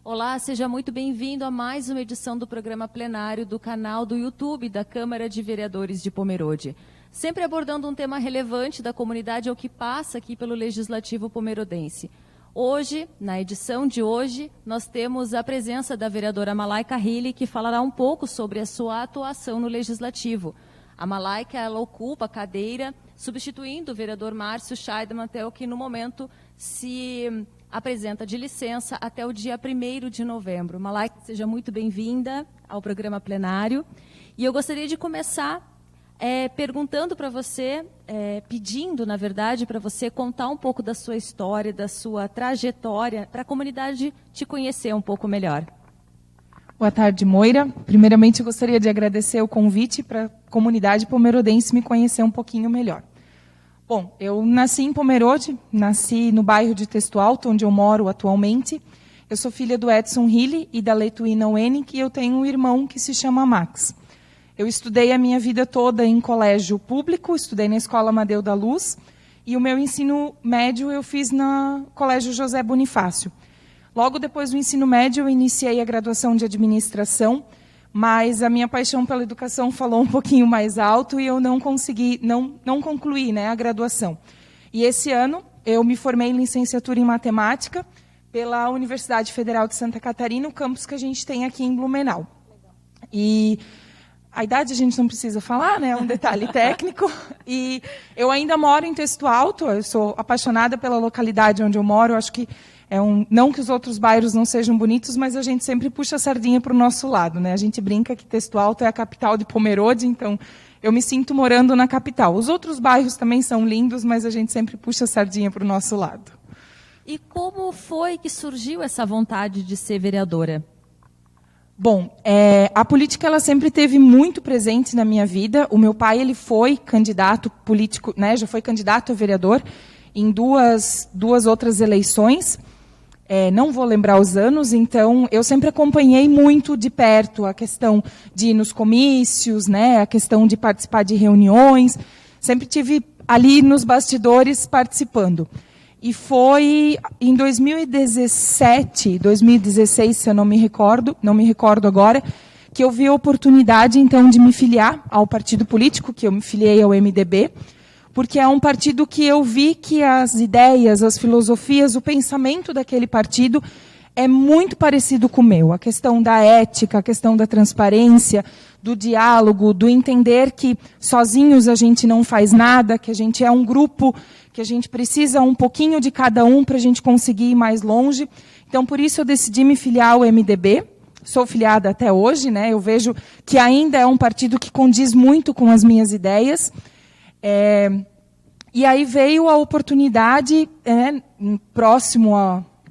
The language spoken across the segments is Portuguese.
Olá, seja muito bem-vindo a mais uma edição do programa plenário do canal do YouTube da Câmara de Vereadores de Pomerode. Sempre abordando um tema relevante da comunidade ao que passa aqui pelo Legislativo pomerodense. Hoje, na edição de hoje, nós temos a presença da vereadora Malaika Hilli, que falará um pouco sobre a sua atuação no Legislativo. A Malaika, ela ocupa a cadeira, substituindo o vereador Márcio Scheidman, até o que no momento se apresenta de licença até o dia 1º de novembro. Malaika, seja muito bem-vinda ao programa plenário. E eu gostaria de começar perguntando para você, pedindo, na verdade, para você contar um pouco da sua história, da sua trajetória, para a comunidade te conhecer um pouco melhor. Boa tarde, Moira. Primeiramente, eu gostaria de agradecer o convite para a comunidade pomerodense me conhecer um pouquinho melhor. Bom, eu nasci em Pomerode, nasci no bairro de Texto Alto, onde eu moro atualmente. Eu sou filha do Edson Hilli e da Letuína Wenig, e eu tenho um irmão que se chama Max. Eu estudei a minha vida toda em colégio público, estudei na Escola Amadeu da Luz, e o meu ensino médio eu fiz no Colégio José Bonifácio. Logo depois do ensino médio, eu iniciei a graduação de administração, mas a minha paixão pela educação falou um pouquinho mais alto e eu não consegui, não concluí, a graduação. E esse ano eu me formei em licenciatura em matemática pela Universidade Federal de Santa Catarina, o campus que a gente tem aqui em Blumenau. E a idade a gente não precisa falar, é um detalhe técnico. E eu ainda moro em Texto Alto, eu sou apaixonada pela localidade onde eu moro, eu acho que não que os outros bairros não sejam bonitos, mas a gente sempre puxa a sardinha para o nosso lado. A gente brinca que Texto Alto é a capital de Pomerode, então eu me sinto morando na capital. Os outros bairros também são lindos, mas a gente sempre puxa a sardinha para o nosso lado. E como foi que surgiu essa vontade de ser vereadora? Bom, a política ela sempre esteve muito presente na minha vida. O meu pai ele foi candidato político, já foi candidato a vereador em duas outras eleições. Não vou lembrar os anos, então eu sempre acompanhei muito de perto a questão de ir nos comícios, a questão de participar de reuniões, sempre tive ali nos bastidores participando. E foi em 2017, 2016, se eu não me recordo agora, que eu vi a oportunidade então de me filiar ao partido político, que eu me filiei ao MDB, porque é um partido que eu vi que as ideias, as filosofias, o pensamento daquele partido é muito parecido com o meu. A questão da ética, a questão da transparência, do diálogo, do entender que sozinhos a gente não faz nada, que a gente é um grupo, que a gente precisa um pouquinho de cada um para a gente conseguir ir mais longe. Então, por isso eu decidi me filiar ao MDB. Sou filiada até hoje, eu vejo que ainda é um partido que condiz muito com as minhas ideias. E aí veio a oportunidade, próximo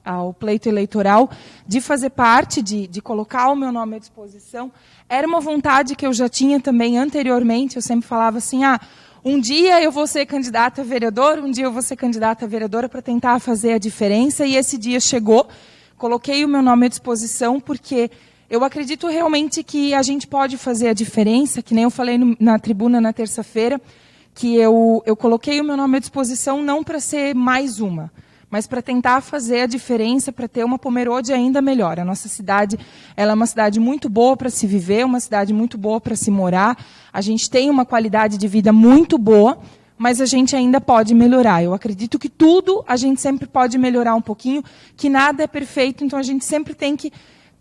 ao pleito eleitoral, de fazer parte, de colocar o meu nome à disposição. Era uma vontade que eu já tinha também anteriormente, eu sempre falava assim, um dia eu vou ser candidata a vereador, um dia eu vou ser candidata a vereadora para tentar fazer a diferença, e esse dia chegou, coloquei o meu nome à disposição, porque eu acredito realmente que a gente pode fazer a diferença, que nem eu falei na tribuna na terça-feira, que eu coloquei o meu nome à disposição não para ser mais uma, mas para tentar fazer a diferença, para ter uma Pomerode ainda melhor. A nossa cidade ela é uma cidade muito boa para se viver, uma cidade muito boa para se morar. A gente tem uma qualidade de vida muito boa, mas a gente ainda pode melhorar. Eu acredito que tudo a gente sempre pode melhorar um pouquinho, que nada é perfeito, então a gente sempre tem que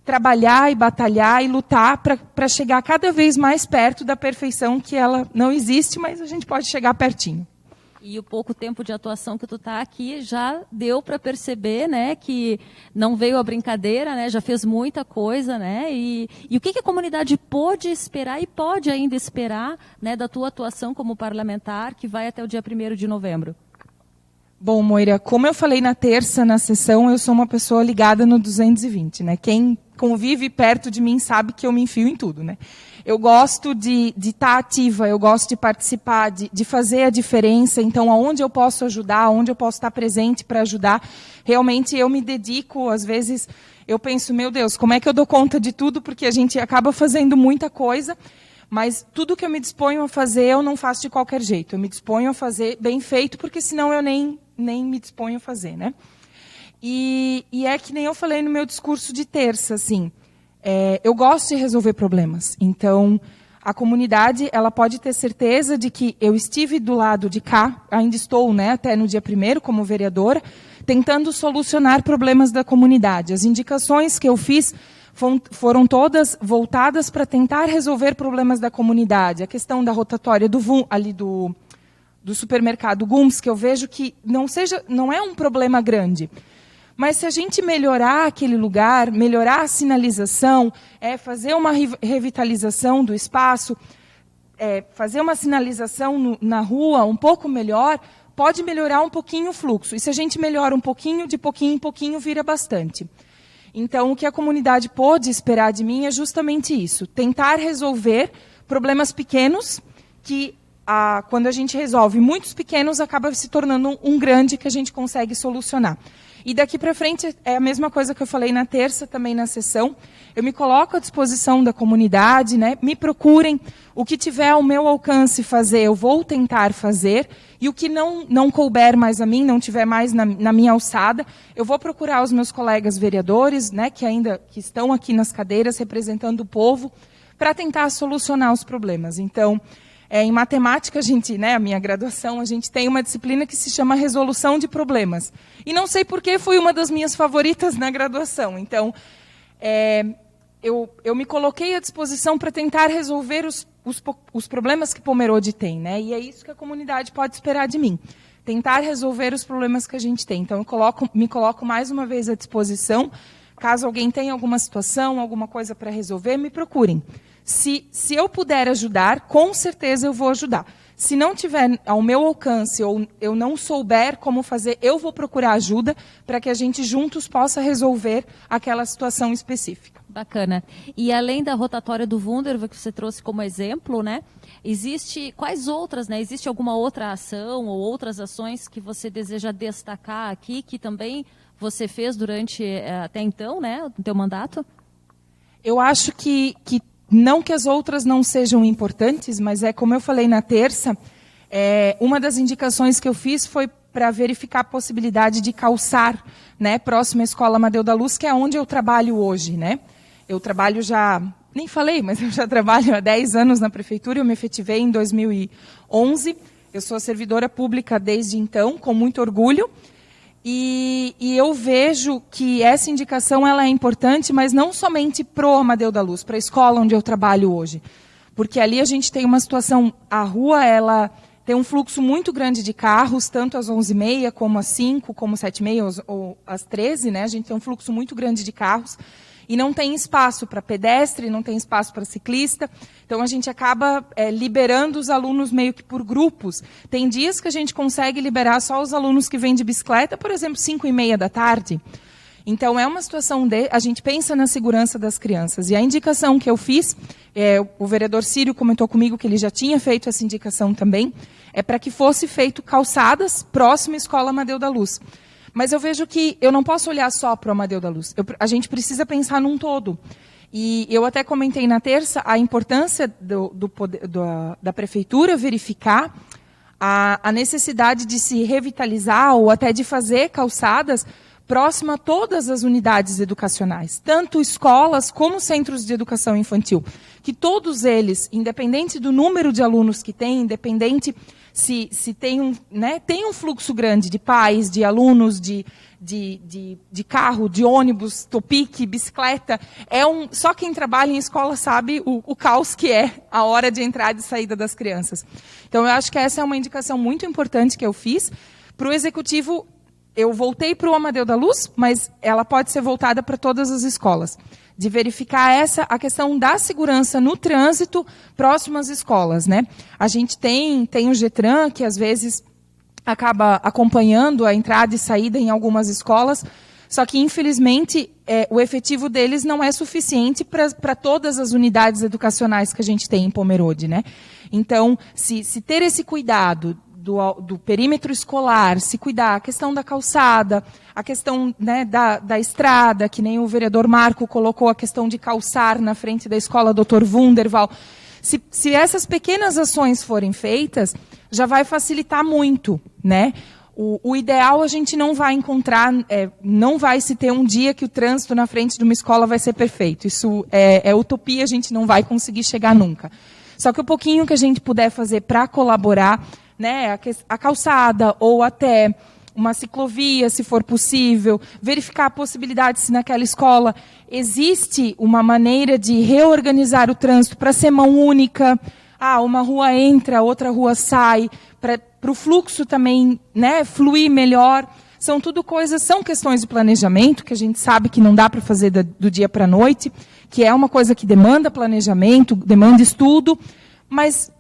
trabalhar e batalhar e lutar para chegar cada vez mais perto da perfeição, que ela não existe, mas a gente pode chegar pertinho. E o pouco tempo de atuação que tu está aqui já deu para perceber, que não veio a brincadeira, já fez muita coisa, E o que a comunidade pôde esperar e pode ainda esperar, da tua atuação como parlamentar, que vai até o dia 1º de novembro? Bom, Moira, como eu falei na terça, na sessão, eu sou uma pessoa ligada no 220, Quem convive perto de mim sabe que eu me enfio em tudo, Eu gosto de estar ativa, eu gosto de participar, de fazer a diferença. Então, aonde eu posso ajudar, aonde eu posso estar presente para ajudar, realmente eu me dedico. Às vezes eu penso, meu Deus, como é que eu dou conta de tudo? Porque a gente acaba fazendo muita coisa, mas tudo que eu me disponho a fazer, eu não faço de qualquer jeito. Eu me disponho a fazer bem feito, porque senão eu nem me disponho a fazer, E é que nem eu falei no meu discurso de terça, assim, eu gosto de resolver problemas. Então, a comunidade, ela pode ter certeza de que eu estive do lado de cá, ainda estou, né, até no dia 1º como vereadora, tentando solucionar problemas da comunidade. As indicações que eu fiz foram todas voltadas para tentar resolver problemas da comunidade. A questão da rotatória do supermercado Gums, que eu vejo que não é um problema grande. Mas se a gente melhorar aquele lugar, melhorar a sinalização, fazer uma revitalização do espaço, fazer uma sinalização na rua um pouco melhor, pode melhorar um pouquinho o fluxo. E se a gente melhora um pouquinho, de pouquinho em pouquinho vira bastante. Então, o que a comunidade pôde esperar de mim é justamente isso. Tentar resolver problemas pequenos que, quando a gente resolve muitos pequenos, acaba se tornando um grande que a gente consegue solucionar. E daqui para frente é a mesma coisa que eu falei na terça, também na sessão. Eu me coloco à disposição da comunidade, né? Me procurem. O que tiver ao meu alcance fazer, eu vou tentar fazer. E o que não couber mais a mim, não tiver mais na minha alçada, eu vou procurar os meus colegas vereadores, né, que estão aqui nas cadeiras representando o povo, para tentar solucionar os problemas. Então, em matemática, a minha graduação, a gente tem uma disciplina que se chama resolução de problemas. E não sei por que foi uma das minhas favoritas na graduação. Então, eu me coloquei à disposição para tentar resolver os problemas que Pomerode tem, né? E é isso que a comunidade pode esperar de mim. Tentar resolver os problemas que a gente tem. Então, me coloco mais uma vez à disposição. Caso alguém tenha alguma situação, alguma coisa para resolver, me procurem. Se eu puder ajudar, com certeza eu vou ajudar. Se não tiver ao meu alcance ou eu não souber como fazer, eu vou procurar ajuda para que a gente juntos possa resolver aquela situação específica. Bacana. E além da rotatória do Wunderwald, que você trouxe como exemplo, né? Quais outras, né? Existe alguma outra ação ou outras ações que você deseja destacar aqui, que também você fez durante, até então, né? No teu mandato? Eu acho que não que as outras não sejam importantes, mas como eu falei na terça, uma das indicações que eu fiz foi para verificar a possibilidade de calçar, né, próximo à Escola Amadeu da Luz, que é onde eu trabalho hoje, né? Eu trabalho nem falei, mas eu já trabalho há 10 anos na prefeitura, eu me efetivei em 2011, eu sou servidora pública desde então, com muito orgulho, e eu vejo que essa indicação ela é importante, mas não somente para o Amadeu da Luz, para a escola onde eu trabalho hoje. Porque ali a gente tem uma situação, a rua ela tem um fluxo muito grande de carros, tanto às 11h30, como às 5, como às 7h30 ou às 13, né? A gente tem um fluxo muito grande de carros. E não tem espaço para pedestre, não tem espaço para ciclista. Então, a gente acaba liberando os alunos meio que por grupos. Tem dias que a gente consegue liberar só os alunos que vêm de bicicleta, por exemplo, 5h30 da tarde. Então, é uma situação a gente pensa na segurança das crianças. E a indicação que eu fiz, o vereador Círio comentou comigo que ele já tinha feito essa indicação também, é para que fosse feito calçadas próximo à Escola Amadeu da Luz. Mas eu vejo que eu não posso olhar só para o Amadeu da Luz. A gente precisa pensar num todo. E eu até comentei na terça a importância da prefeitura verificar a necessidade de se revitalizar ou até de fazer calçadas próximo a todas as unidades educacionais, tanto escolas como centros de educação infantil. Que todos eles, independente do número de alunos que tem, independente se tem um fluxo grande de pais, de alunos, de carro, de ônibus, topique, bicicleta, só quem trabalha em escola sabe o caos que é a hora de entrada e saída das crianças. Então, eu acho que essa é uma indicação muito importante que eu fiz. Para o Executivo, eu voltei para o Amadeu da Luz, mas ela pode ser voltada para todas as escolas. De verificar a questão da segurança no trânsito próximo às escolas, né? A gente tem o GETRAN, que às vezes acaba acompanhando a entrada e saída em algumas escolas, só que, infelizmente, o efetivo deles não é suficiente para todas as unidades educacionais que a gente tem em Pomerode, né? Então, se ter esse cuidado do perímetro escolar, se cuidar, a questão da calçada, a questão, né, da estrada, que nem o vereador Marco colocou a questão de calçar na frente da escola Dr. Wunderwald. Se essas pequenas ações forem feitas, já vai facilitar muito, né? o ideal a gente não vai encontrar, não vai se ter um dia que o trânsito na frente de uma escola vai ser perfeito. Isso é utopia, a gente não vai conseguir chegar nunca. Só que o pouquinho que a gente puder fazer para colaborar, né, a calçada ou até uma ciclovia, se for possível, verificar a possibilidade se naquela escola existe uma maneira de reorganizar o trânsito para ser mão única. Uma rua entra, outra rua sai, para o fluxo também, né, fluir melhor. São questões de planejamento, que a gente sabe que não dá para fazer do dia para a noite, que é uma coisa que demanda planejamento, demanda estudo, mas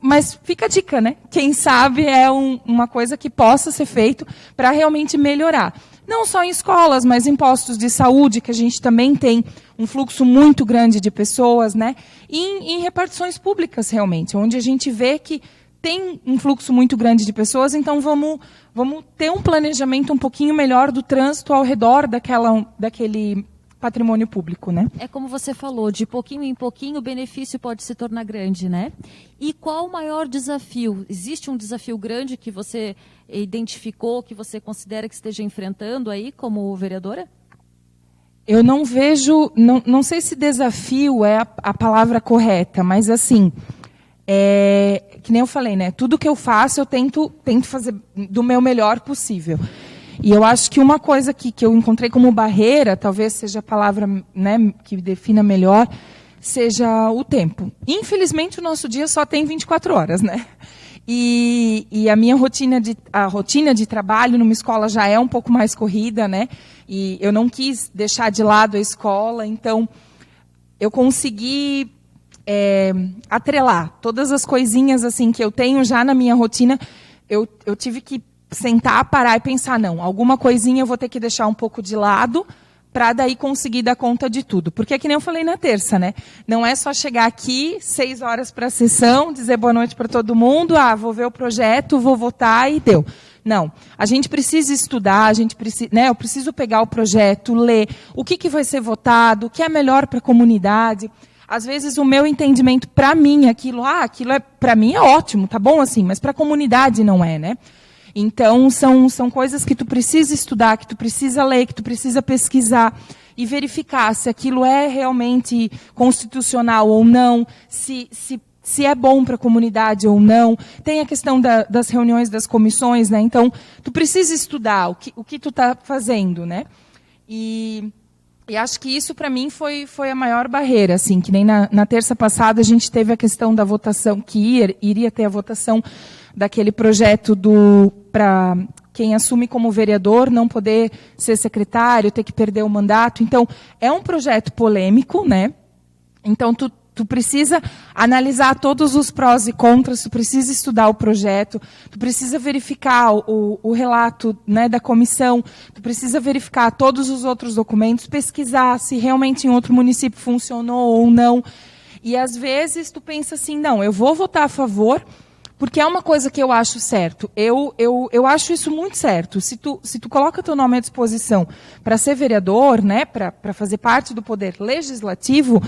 fica a dica, né? Quem sabe é uma coisa que possa ser feito para realmente melhorar. Não só em escolas, mas em postos de saúde, que a gente também tem um fluxo muito grande de pessoas, né? E em repartições públicas, realmente, onde a gente vê que tem um fluxo muito grande de pessoas, então vamos ter um planejamento um pouquinho melhor do trânsito ao redor daquele patrimônio público, né? É como você falou, de pouquinho em pouquinho o benefício pode se tornar grande, né? E qual o maior desafio? Existe um desafio grande que você identificou, que você considera que esteja enfrentando aí como vereadora? Eu não vejo, não sei se desafio é a palavra correta, mas assim, que nem eu falei, né? Tudo que eu faço eu tento fazer do meu melhor possível. E eu acho que uma coisa que eu encontrei como barreira, talvez seja a palavra, né, que defina melhor, seja o tempo. Infelizmente, o nosso dia só tem 24 horas, né? E a minha rotina de trabalho numa escola já é um pouco mais corrida, né? E eu não quis deixar de lado a escola, então eu consegui atrelar todas as coisinhas assim que eu tenho já na minha rotina. Eu tive que sentar, parar e pensar, não, alguma coisinha eu vou ter que deixar um pouco de lado para daí conseguir dar conta de tudo. Porque, que nem eu falei na terça, né? Não é só chegar aqui, 6 horas para a sessão, dizer boa noite para todo mundo, vou ver o projeto, vou votar e deu. Não, a gente precisa estudar, eu preciso pegar o projeto, ler o que vai ser votado, o que é melhor para a comunidade. Às vezes o meu entendimento, para mim, aquilo para mim é ótimo, tá bom assim, mas para a comunidade não é, né? Então, são coisas que tu precisa estudar, que tu precisa ler, que tu precisa pesquisar e verificar se aquilo é realmente constitucional ou não, se é bom para a comunidade ou não. Tem a questão das reuniões das comissões, né? Então, tu precisa estudar o que tu está fazendo, né? E acho que isso, para mim, foi a maior barreira, assim, que nem na terça passada a gente teve a questão da votação, que iria ter a votação daquele projeto para quem assume como vereador não poder ser secretário, ter que perder o mandato. Então, é um projeto polêmico, né? Então, tu precisa analisar todos os prós e contras, tu precisa estudar o projeto, tu precisa verificar o relato, né, da comissão, tu precisa verificar todos os outros documentos, pesquisar se realmente em outro município funcionou ou não. E, às vezes, tu pensa assim, não, eu vou votar a favor, porque é uma coisa que eu acho certo. Eu acho isso muito certo. Se tu coloca teu nome à disposição para ser vereador, né, para fazer parte do poder legislativo,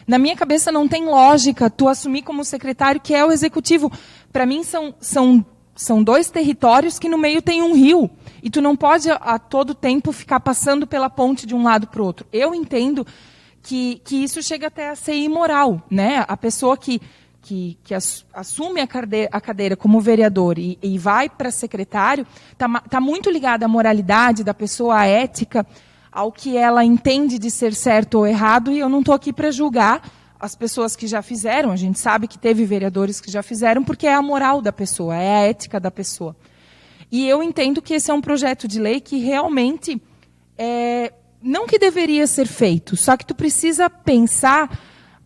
na minha cabeça não tem lógica tu assumir como secretário, que é o executivo. Para mim são 2 territórios que no meio tem um rio. E tu não pode a todo tempo ficar passando pela ponte de um lado para o outro. Eu entendo que isso chega até a ser imoral, né? A pessoa que assume a cadeira como vereador e vai para secretário, tá muito ligada à moralidade da pessoa, à ética, ao que ela entende de ser certo ou errado, e eu não estou aqui para julgar as pessoas que já fizeram. A gente sabe que teve vereadores que já fizeram, porque é a moral da pessoa, é a ética da pessoa. E eu entendo que esse é um projeto de lei que realmente, não que deveria ser feito, só que tu precisa pensar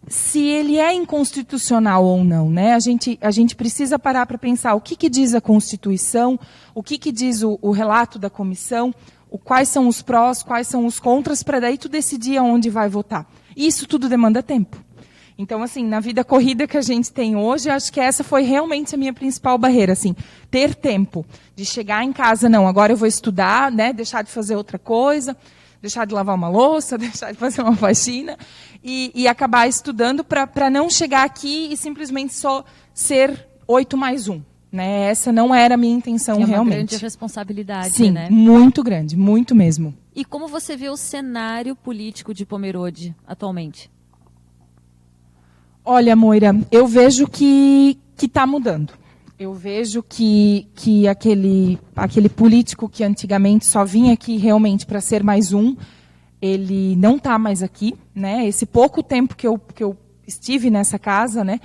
se ele é inconstitucional ou não, né? A gente precisa parar para pensar o que diz a Constituição, o que diz o relato da comissão, quais são os prós, quais são os contras, para daí tu decidir aonde vai votar. E isso tudo demanda tempo. Então, assim, na vida corrida que a gente tem hoje, acho que essa foi realmente a minha principal barreira, assim, ter tempo de chegar em casa, não, agora eu vou estudar, né, deixar de fazer outra coisa, deixar de lavar uma louça, deixar de fazer uma faxina e acabar estudando para não chegar aqui e simplesmente só ser 8+1. né? Essa não era a minha intenção realmente. É uma grande responsabilidade, sim, né? Muito grande, muito mesmo. E como você vê o cenário político de Pomerode atualmente? Olha, Moira, eu vejo que está mudando. Eu vejo que aquele político que antigamente só vinha aqui realmente para ser mais um, ele não está mais aqui, né? Esse pouco tempo que eu estive nessa casa, né?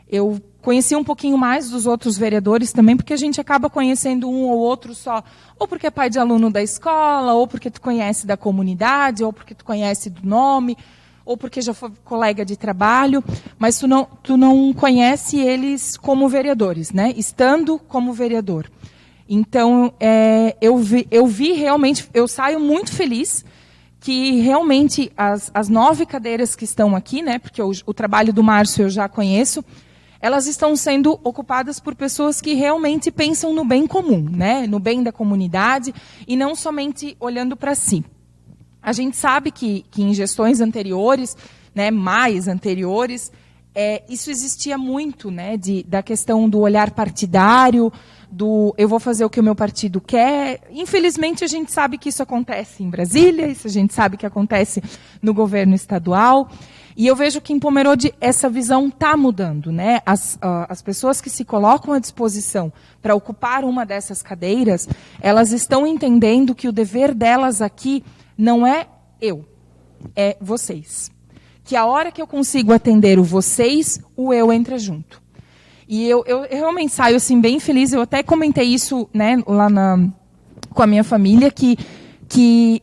Eu conheci um pouquinho mais dos outros vereadores também, porque a gente acaba conhecendo um ou outro só, ou porque é pai de aluno da escola, ou porque tu conhece da comunidade, ou porque tu conhece do nome, ou porque já foi colega de trabalho, mas tu não conhece eles como vereadores, né? Estando como vereador. Então, eu vi realmente, eu saio muito feliz que realmente as 9 cadeiras que estão aqui, né? Porque o trabalho do Márcio eu já conheço, elas estão sendo ocupadas por pessoas que realmente pensam no bem comum, né? No bem da comunidade e não somente olhando para si. A gente sabe que em gestões anteriores, né, mais anteriores, isso existia muito, né, da questão do olhar partidário, do eu vou fazer o que o meu partido quer. Infelizmente, a gente sabe que isso acontece em Brasília, isso a gente sabe que acontece no governo estadual. E eu vejo que em Pomerode essa visão está mudando, né? As pessoas que se colocam à disposição para ocupar uma dessas cadeiras, elas estão entendendo que o dever delas aqui não é eu, é vocês. Que a hora que eu consigo atender o vocês, o eu entra junto. E eu realmente saio assim, bem feliz, eu até comentei isso, né, lá com a minha família, que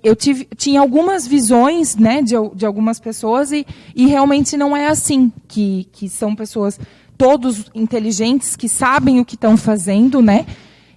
eu tinha algumas visões, né, de algumas pessoas e realmente não é assim, que são pessoas todos inteligentes, que sabem o que estão fazendo, né,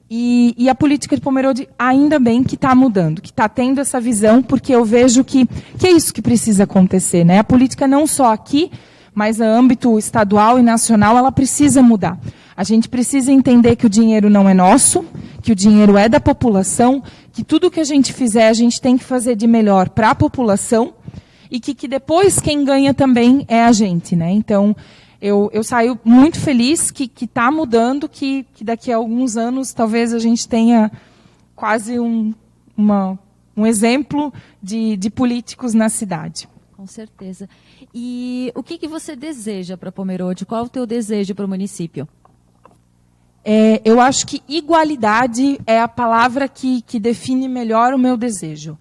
e a política de Pomerode ainda bem que está mudando, que está tendo essa visão, porque eu vejo que é isso que precisa acontecer, né, a política não só aqui, mas a âmbito estadual e nacional, ela precisa mudar. A gente precisa entender que o dinheiro não é nosso, que o dinheiro é da população, que tudo que a gente fizer, a gente tem que fazer de melhor para a população e que depois quem ganha também é a gente, né? Então, eu saio muito feliz que está mudando, que daqui a alguns anos talvez a gente tenha quase um exemplo de políticos na cidade. Com certeza. E o que você deseja para Pomerode? Qual é o teu desejo para o município? Eu acho que igualdade é a palavra que define melhor o meu desejo.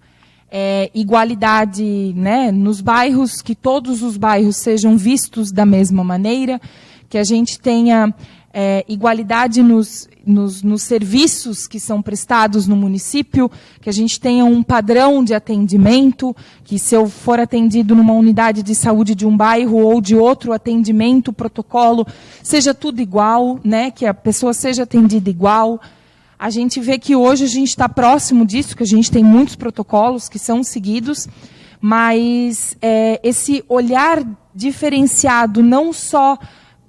Igualdade, né, nos bairros, que todos os bairros sejam vistos da mesma maneira, que a gente tenha igualdade nos serviços que são prestados no município, que a gente tenha um padrão de atendimento, que se eu for atendido numa unidade de saúde de um bairro ou de outro atendimento, protocolo, seja tudo igual, né, que a pessoa seja atendida igual. A gente vê que hoje a gente está próximo disso, que a gente tem muitos protocolos que são seguidos, mas esse olhar diferenciado não só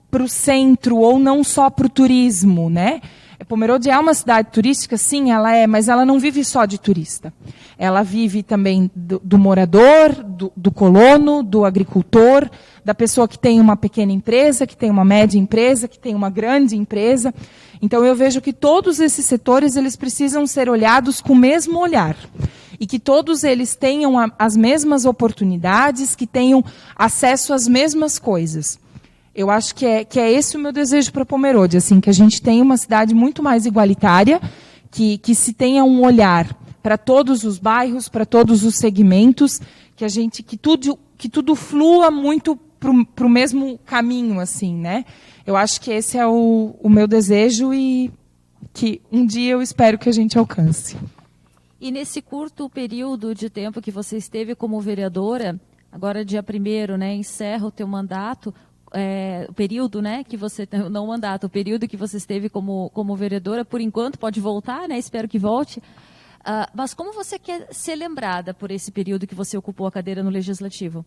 para o centro ou não só para o turismo, né? Pomerode é uma cidade turística, sim, ela é, mas ela não vive só de turista. Ela vive também do morador, do colono, do agricultor, da pessoa que tem uma pequena empresa, que tem uma média empresa, que tem uma grande empresa. Então eu vejo que todos esses setores eles precisam ser olhados com o mesmo olhar. E que todos eles tenham as mesmas oportunidades, que tenham acesso às mesmas coisas. Eu acho que é esse o meu desejo para Pomerode, assim, que a gente tenha uma cidade muito mais igualitária, que se tenha um olhar para todos os bairros, para todos os segmentos, que tudo flua muito para o mesmo caminho, assim, né? Eu acho que esse é o meu desejo e que um dia eu espero que a gente alcance. E nesse curto período de tempo que você esteve como vereadora, agora dia 1º, né, encerra o teu mandato, o período, né, que você não o mandato, o período que você esteve como vereadora, por enquanto pode voltar, né? Espero que volte. Mas como você quer ser lembrada por esse período que você ocupou a cadeira no Legislativo?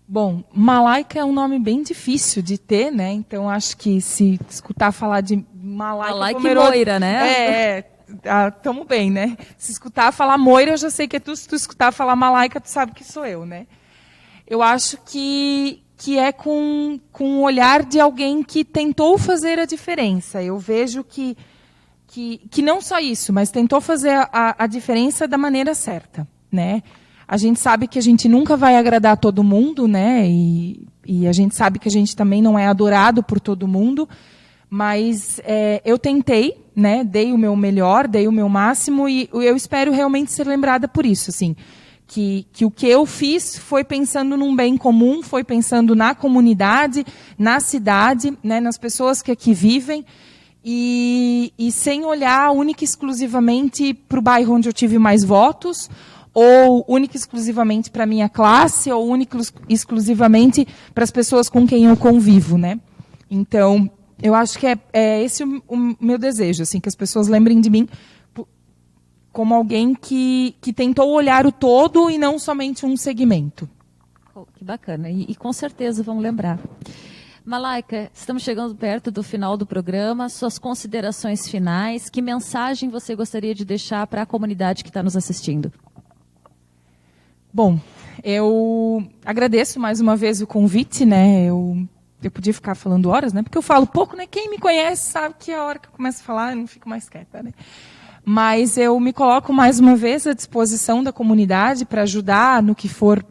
Bom, Malaika é um nome bem difícil de ter, né? Então acho que se escutar falar de Malaika e Moira, né? Tamo bem, né? Se escutar falar Moira, eu já sei que é tu. Se tu escutar falar Malaika, tu sabe que sou eu, né? Eu acho que que é com o olhar de alguém que tentou fazer a diferença. Eu vejo que não só isso, mas tentou fazer a diferença da maneira certa, né? A gente sabe que a gente nunca vai agradar todo mundo, né? E a gente sabe que a gente também não é adorado por todo mundo, mas eu tentei, né? Dei o meu melhor, dei o meu máximo, e eu espero realmente ser lembrada por isso, assim. Que o que eu fiz foi pensando num bem comum, foi pensando na comunidade, na cidade, né, nas pessoas que aqui vivem, e sem olhar única e exclusivamente para o bairro onde eu tive mais votos, ou única e exclusivamente para a minha classe, ou única e exclusivamente para as pessoas com quem eu convivo, né? Então, eu acho que é esse o meu desejo, assim, que as pessoas lembrem de mim como alguém que tentou olhar o todo e não somente um segmento. Oh, que bacana, e com certeza vão lembrar. Malaika, estamos chegando perto do final do programa, suas considerações finais, que mensagem você gostaria de deixar para a comunidade que está nos assistindo? Bom, eu agradeço mais uma vez o convite, né? Eu podia ficar falando horas, né? Porque eu falo pouco, né? Quem me conhece sabe que a hora que eu começo a falar, eu não fico mais quieta, né? Mas eu me coloco mais uma vez à disposição da comunidade para ajudar no que for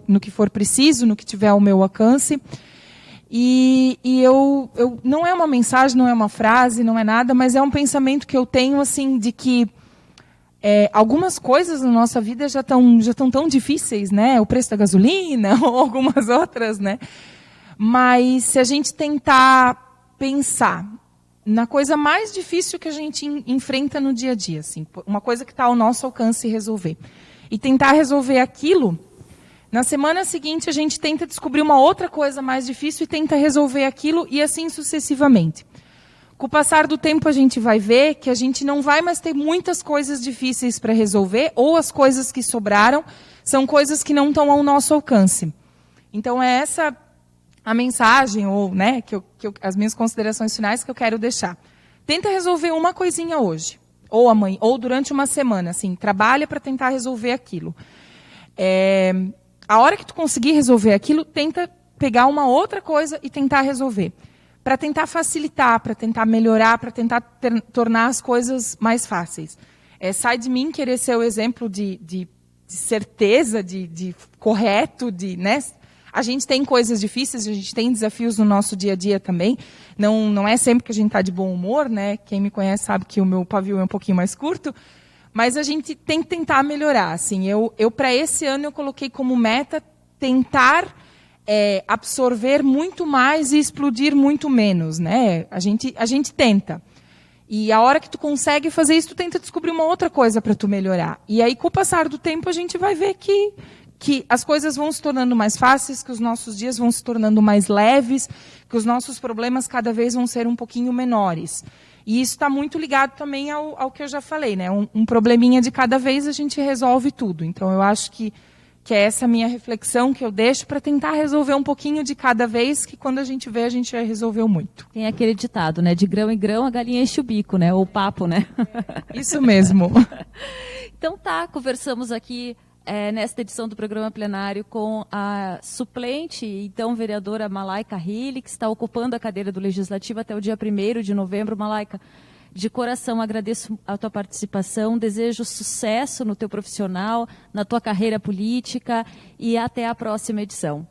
preciso, no que tiver ao meu alcance. E eu não é uma mensagem, não é uma frase, não é nada, mas é um pensamento que eu tenho, assim, de que algumas coisas na nossa vida já estão tão difíceis, né? O preço da gasolina ou algumas outras, né? Mas se a gente tentar pensar na coisa mais difícil que a gente enfrenta no dia a dia, assim, uma coisa que está ao nosso alcance resolver, e tentar resolver aquilo, na semana seguinte a gente tenta descobrir uma outra coisa mais difícil e tenta resolver aquilo, e assim sucessivamente. Com o passar do tempo a gente vai ver que a gente não vai mais ter muitas coisas difíceis para resolver, ou as coisas que sobraram são coisas que não estão ao nosso alcance. Então é essa a mensagem, ou, né, as minhas considerações finais que eu quero deixar. Tenta resolver uma coisinha hoje, ou amanhã, ou durante uma semana, assim, trabalha para tentar resolver aquilo. A hora que tu conseguir resolver aquilo, tenta pegar uma outra coisa e tentar resolver. Para tentar facilitar, para tentar melhorar, para tentar tornar as coisas mais fáceis. Sai de mim querer ser o exemplo de certeza, de correto, né? A gente tem coisas difíceis, a gente tem desafios no nosso dia a dia também. Não é sempre que a gente está de bom humor, né? Quem me conhece sabe que o meu pavio é um pouquinho mais curto. Mas a gente tem que tentar melhorar. Assim, eu para esse ano, eu coloquei como meta tentar absorver muito mais e explodir muito menos, né? A gente tenta. E a hora que tu consegue fazer isso, tu tenta descobrir uma outra coisa para tu melhorar. E aí, com o passar do tempo, a gente vai ver que as coisas vão se tornando mais fáceis, que os nossos dias vão se tornando mais leves, que os nossos problemas cada vez vão ser um pouquinho menores. E isso está muito ligado também ao que eu já falei, né? Um probleminha de cada vez a gente resolve tudo. Então, eu acho que é essa minha reflexão que eu deixo para tentar resolver um pouquinho de cada vez, que quando a gente vê, a gente já resolveu muito. Tem aquele ditado, né? De grão em grão, a galinha enche o bico, né? Ou o papo, né? Isso mesmo. Então tá, conversamos aqui nesta edição do programa plenário com a suplente, então vereadora Malaika Hilli, que está ocupando a cadeira do Legislativo até o dia 1º de novembro. Malaika, de coração agradeço a tua participação, desejo sucesso no teu profissional, na tua carreira política, e até a próxima edição.